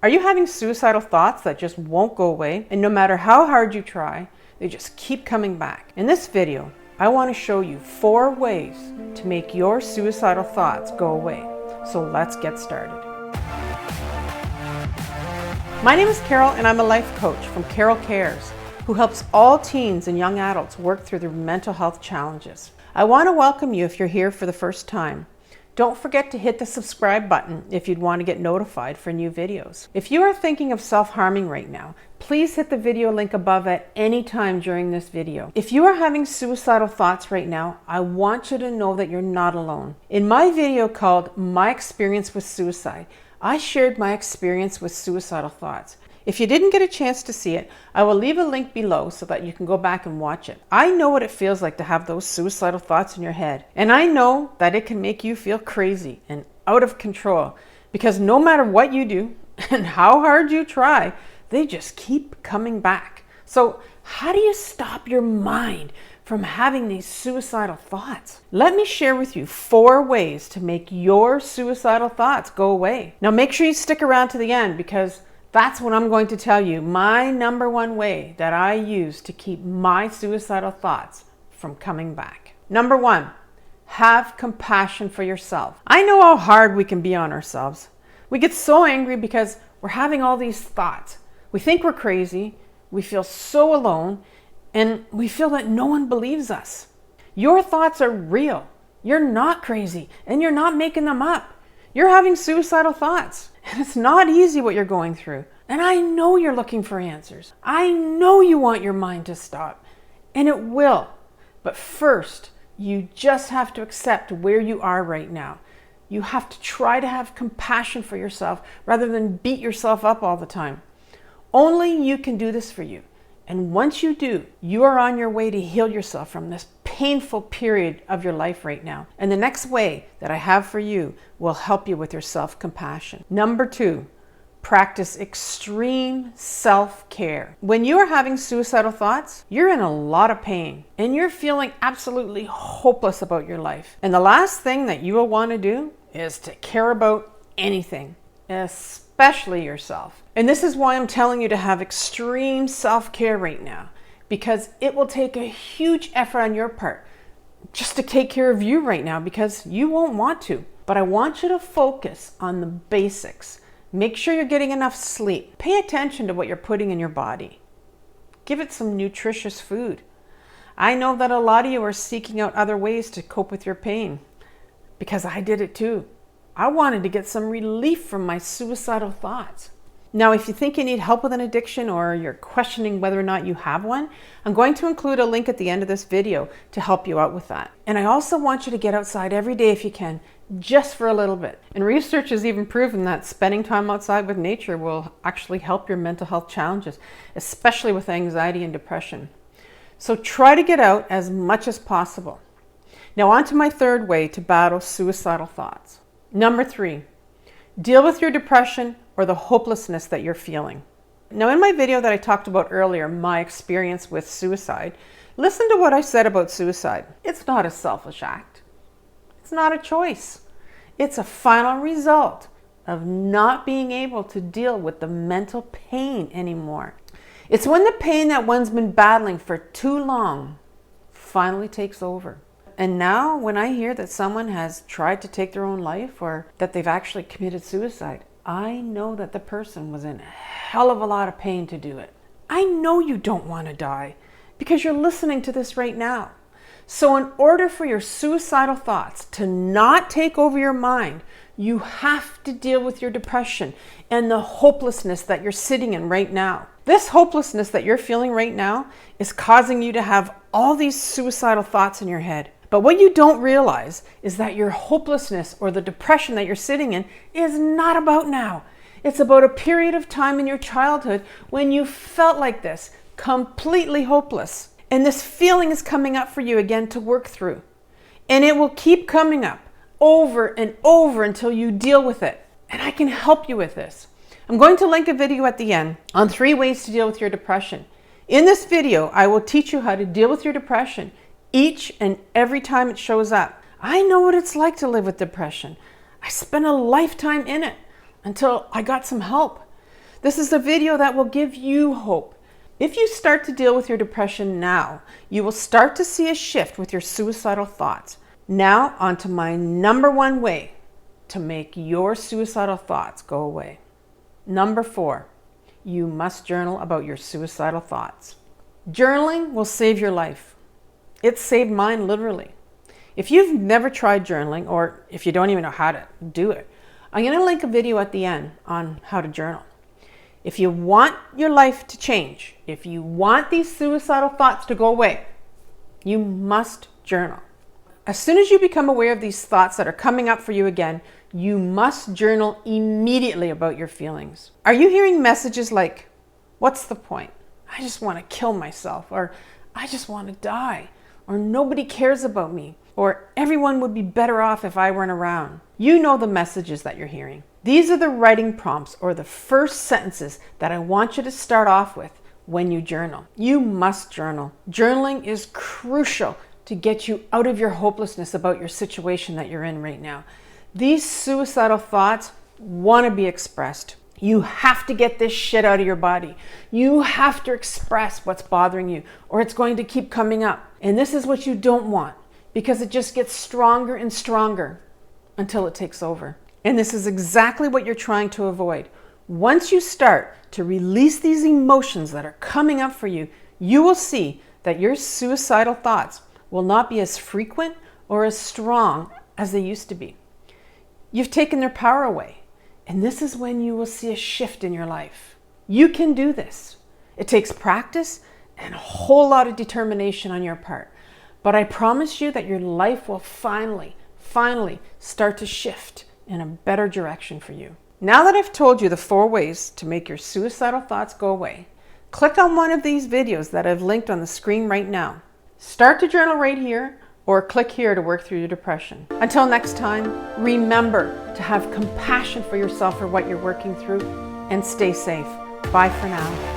Are you having suicidal thoughts that just won't go away? And no matter how hard you try, they just keep coming back. In this video, I want to show you 4 ways to make your suicidal thoughts go away. So let's get started. My name is Carol and I'm a life coach from CaroleCares, who helps all teens and young adults work through their mental health challenges. I want to welcome you if you're here for the first time. Don't forget to hit the subscribe button if you'd want to get notified for new videos. If you are thinking of self-harming right now, please hit the video link above at any time during this video. If you are having suicidal thoughts right now, I want you to know that you're not alone. In my video called My Experience with Suicide, I shared my experience with suicidal thoughts. If you didn't get a chance to see it, I will leave a link below so that you can go back and watch it. I know what it feels like to have those suicidal thoughts in your head. And I know that it can make you feel crazy and out of control, because no matter what you do and how hard you try, they just keep coming back. So how do you stop your mind from having these suicidal thoughts? Let me share with you 4 ways to make your suicidal thoughts go away. Now make sure you stick around to the end, because that's when I'm going to tell you my number 1 way that I use to keep my suicidal thoughts from coming back. Number 1, have compassion for yourself. I know how hard we can be on ourselves. We get so angry because we're having all these thoughts. We think we're crazy, we feel so alone, and we feel that no one believes us. Your thoughts are real. You're not crazy, and you're not making them up. You're having suicidal thoughts, and it's not easy what you're going through. And I know you're looking for answers. I know you want your mind to stop, and it will. But first, you just have to accept where you are right now. You have to try to have compassion for yourself rather than beat yourself up all the time. Only you can do this for you. And once you do, you are on your way to heal yourself from this painful period of your life right now. And the next way that I have for you will help you with your self-compassion. Number 2, practice extreme self-care. When you are having suicidal thoughts, you're in a lot of pain and you're feeling absolutely hopeless about your life. And the last thing that you will want to do is to care about anything, especially yourself. And this is why I'm telling you to have extreme self-care right now, because it will take a huge effort on your part just to take care of you right now, because you won't want to. But I want you to focus on the basics. Make sure you're getting enough sleep. Pay attention to what you're putting in your body. Give it some nutritious food. I know that a lot of you are seeking out other ways to cope with your pain, because I did it too. I wanted to get some relief from my suicidal thoughts. Now, if you think you need help with an addiction, or you're questioning whether or not you have one, I'm going to include a link at the end of this video to help you out with that. And I also want you to get outside every day if you can, just for a little bit. And research has even proven that spending time outside with nature will actually help your mental health challenges, especially with anxiety and depression. So try to get out as much as possible. Now on to my 3rd way to battle suicidal thoughts. Number 3, deal with your depression or the hopelessness that you're feeling. Now in my video that I talked about earlier, my experience with suicide, listen to what I said about suicide. It's not a selfish act. It's not a choice. It's a final result of not being able to deal with the mental pain anymore. It's when the pain that one's been battling for too long finally takes over. And now when I hear that someone has tried to take their own life, or that they've actually committed suicide, I know that the person was in a hell of a lot of pain to do it. I know you don't want to die, because you're listening to this right now. So in order for your suicidal thoughts to not take over your mind, you have to deal with your depression and the hopelessness that you're sitting in right now. This hopelessness that you're feeling right now is causing you to have all these suicidal thoughts in your head. But what you don't realize is that your hopelessness or the depression that you're sitting in is not about now. It's about a period of time in your childhood when you felt like this, completely hopeless. And this feeling is coming up for you again to work through. And it will keep coming up over and over until you deal with it. And I can help you with this. I'm going to link a video at the end on 3 ways to deal with your depression. In this video, I will teach you how to deal with your depression each and every time it shows up. I know what it's like to live with depression. I spent a lifetime in it until I got some help. This is a video that will give you hope. If you start to deal with your depression now, you will start to see a shift with your suicidal thoughts. Now, on to my number one way to make your suicidal thoughts go away. Number 4, you must journal about your suicidal thoughts. Journaling will save your life. It saved mine literally. If you've never tried journaling, or if you don't even know how to do it, I'm going to link a video at the end on how to journal. If you want your life to change, if you want these suicidal thoughts to go away, you must journal. As soon as you become aware of these thoughts that are coming up for you again, you must journal immediately about your feelings. Are you hearing messages like, what's the point? I just want to kill myself, or I just want to die, or nobody cares about me, or everyone would be better off if I weren't around? You know the messages that you're hearing. These are the writing prompts or the first sentences that I want you to start off with when you journal. You must journal. Journaling is crucial to get you out of your hopelessness about your situation that you're in right now. These suicidal thoughts want to be expressed. You have to get this shit out of your body. You have to express what's bothering you, or it's going to keep coming up. And this is what you don't want, because it just gets stronger and stronger until it takes over. And this is exactly what you're trying to avoid. Once you start to release these emotions that are coming up for you, you will see that your suicidal thoughts will not be as frequent or as strong as they used to be. You've taken their power away, and this is when you will see a shift in your life. You can do this. It takes practice and a whole lot of determination on your part. But I promise you that your life will finally start to shift in a better direction for you. Now that I've told you the 4 ways to make your suicidal thoughts go away, click on one of these videos that I've linked on the screen right now. Start to journal right here, or click here to work through your depression. Until next time, remember to have compassion for yourself for what you're working through, and stay safe. Bye for now.